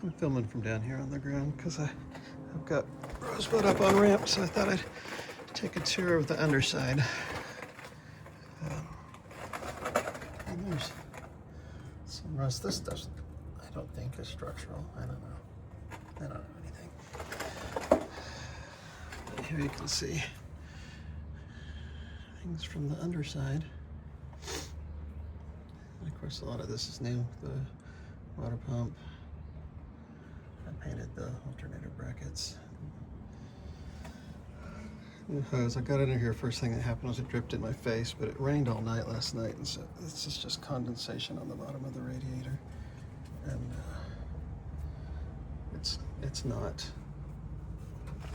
I'm filming from down here on the ground because I've got Rosebud up on ramp, so I thought I'd take a tour of the underside. And there's some rust. This doesn't, I don't think, is structural. I don't know. I don't know anything. But here you can see things from the underside. And of course, a lot of this is new. The water pump. I painted the alternator brackets. The hose, I got it in here. First thing that happened was it dripped in my face, but it rained all night last night, and so this is just condensation on the bottom of the radiator, and it's not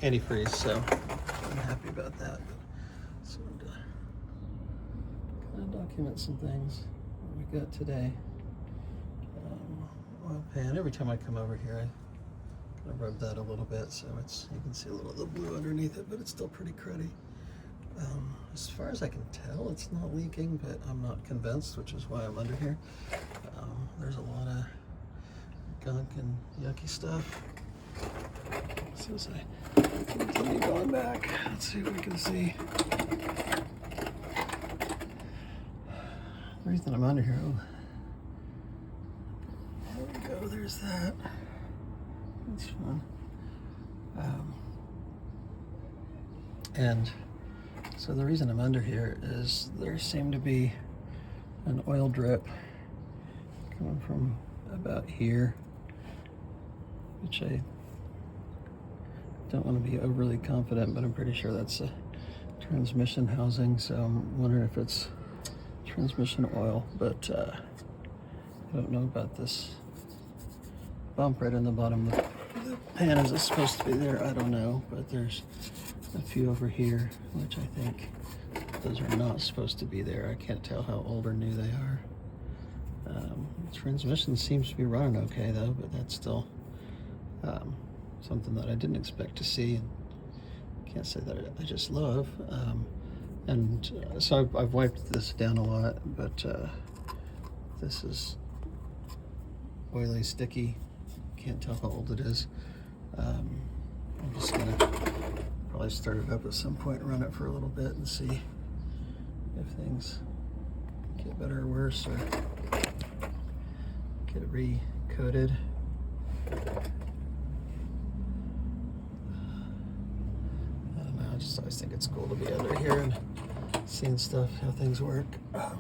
antifreeze, so I'm happy about that. But so I'm gonna document some things that we got today. Oil pan. Every time I come over here, I kind of rub that a little bit, so you can see a little of the blue underneath it, but it's still pretty cruddy. As far as I can tell, it's not leaking, but I'm not convinced, which is why I'm under here. There's a lot of gunk and yucky stuff. So as I continue going back, let's see if we can see. The reason I'm under here, there we go, there's that. That's fun. And so the reason I'm under here is there seemed to be an oil drip coming from about here, which I don't want to be overly confident, but I'm pretty sure that's a transmission housing, so I'm wondering if it's transmission oil, but I don't know about this bump right in the bottom of the pan. Is it supposed to be there? I don't know, but there's a few over here, which I think those are not supposed to be there. I can't tell how old or new they are. Transmission seems to be running okay though, but that's still something that I didn't expect to see, and can't say that I just love. So I've wiped this down a lot, but this is oily, sticky. Can't tell how old it is. I'm just gonna probably start it up at some point and run it for a little bit and see if things get better or worse, or get it re-coated. I don't know, I just always think it's cool to be under here and seeing stuff, how things work. Run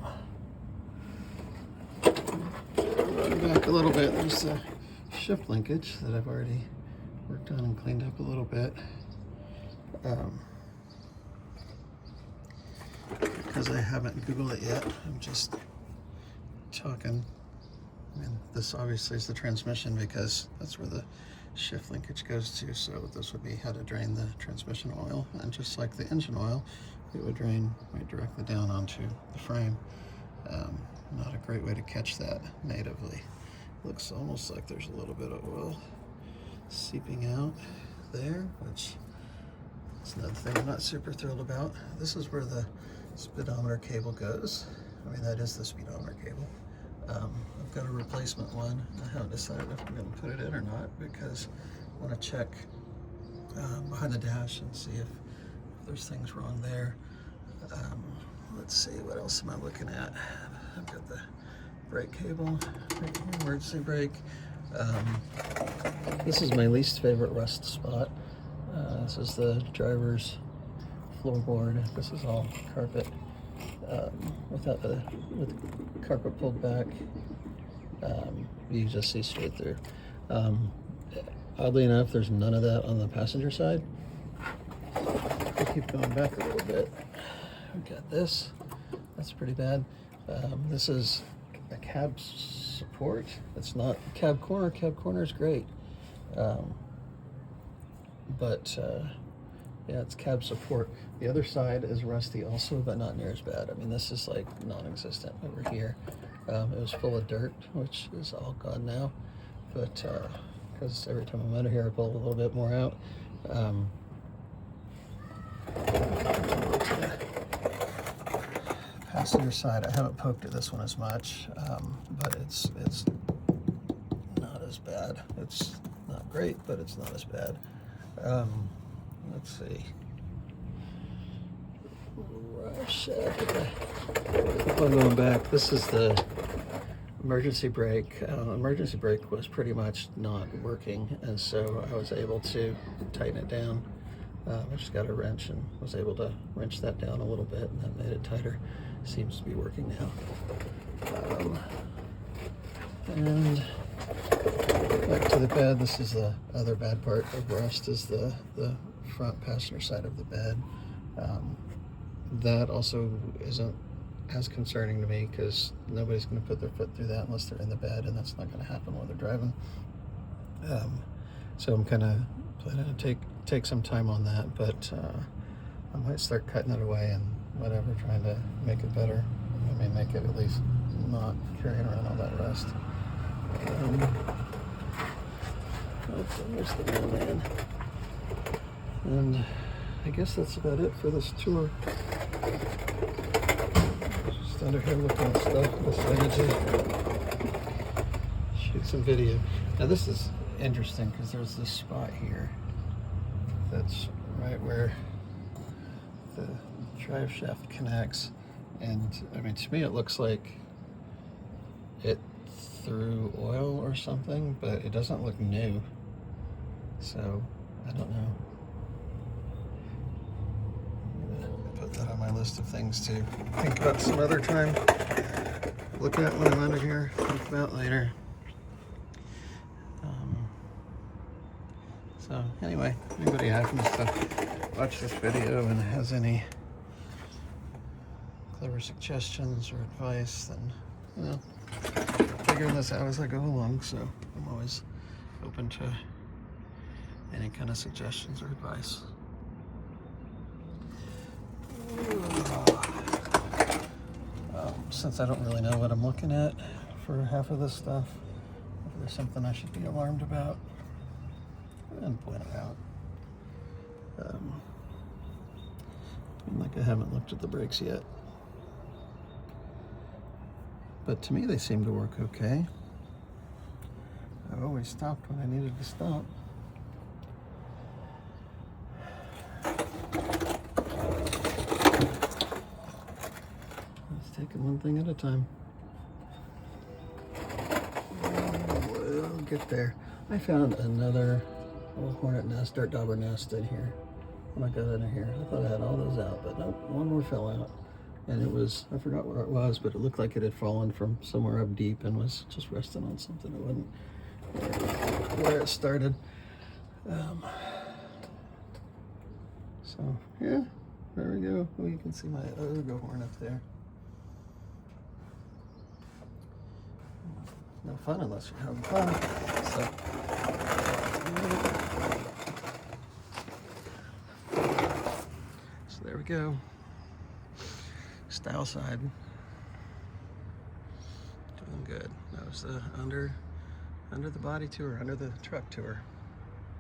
back a little bit. There's a shift linkage that I've already worked on and cleaned up a little bit. Because I haven't Googled it yet, I'm just talking. I mean, this obviously is the transmission because that's where the shift linkage goes to, so this would be how to drain the transmission oil, and just like the engine oil, it would drain right directly down onto the frame. Not a great way to catch that natively. Looks almost like there's a little bit of oil seeping out there, which is another thing I'm not super thrilled about. This is where the speedometer cable goes. I mean, that is the speedometer cable. I've got a replacement one. I haven't decided if I'm going to put it in or not, because I want to check behind the dash and see if there's things wrong there. Let's see, what else am I looking at? I've got the brake cable right here, emergency brake. This is my least favorite rust spot. This is the driver's floorboard. This is all carpet, with carpet pulled back. You just see straight through. Oddly enough, there's none of that on the passenger side. I'll keep going back a little bit. We've got this. That's pretty bad. This is a cab support. It's not cab corner. Cab corner is great. Yeah, it's cab support. The other side is rusty also, but not near as bad. I mean, this is like non-existent over here. It was full of dirt, which is all gone now, but because every time I'm under here I pull a little bit more out. Passenger side, I haven't poked at this one as much, but it's not as bad. It's not great, but it's not as bad. Let's see. Keep on going back. This is the emergency brake. Emergency brake was pretty much not working, and so I was able to tighten it down. I just got a wrench and was able to wrench that down a little bit, and that made it tighter. Seems to be working now. And back to the bed. This is the other bad part of rust, is the front passenger side of the bed. That also isn't as concerning to me because nobody's going to put their foot through that unless they're in the bed, and that's not going to happen while they're driving. So I'm kind of planning to take some time on that, but I might start cutting it away and whatever, trying to make it better. I mean, make it at least not carrying around all that rust. There's the mailman. And I guess that's about it for this tour. Just under here looking at stuff. Decided to shoot some video. Now this is interesting because there's this spot here that's right where the drive shaft connects, and I mean, to me it looks like it threw oil or something, but it doesn't look new, so I don't know. I'm gonna put that on my list of things to think about some other time, look at when I'm under here, think about later. So anyway, anybody happens to watch this video and has any clever suggestions or advice, then, you know, figuring this out as I go along, so I'm always open to any kind of suggestions or advice. Since I don't really know what I'm looking at for half of this stuff, if there's something I should be alarmed about, and point it out. Like I haven't looked at the brakes yet, but to me they seem to work okay. I've always stopped when I needed to stop. Let's take it one thing at a time. We'll get there. I found another little hornet nest, dirt dauber nest in here when I got in here. I thought I had all those out, but nope, one more fell out. And it was, I forgot where it was, but it looked like it had fallen from somewhere up deep and was just resting on something. It wasn't where it started. So yeah, there we go. Oh, you can see my other hornet there. No fun unless you're having fun. So there we go. Style side. Doing good. That was the under the body tour, under the truck tour.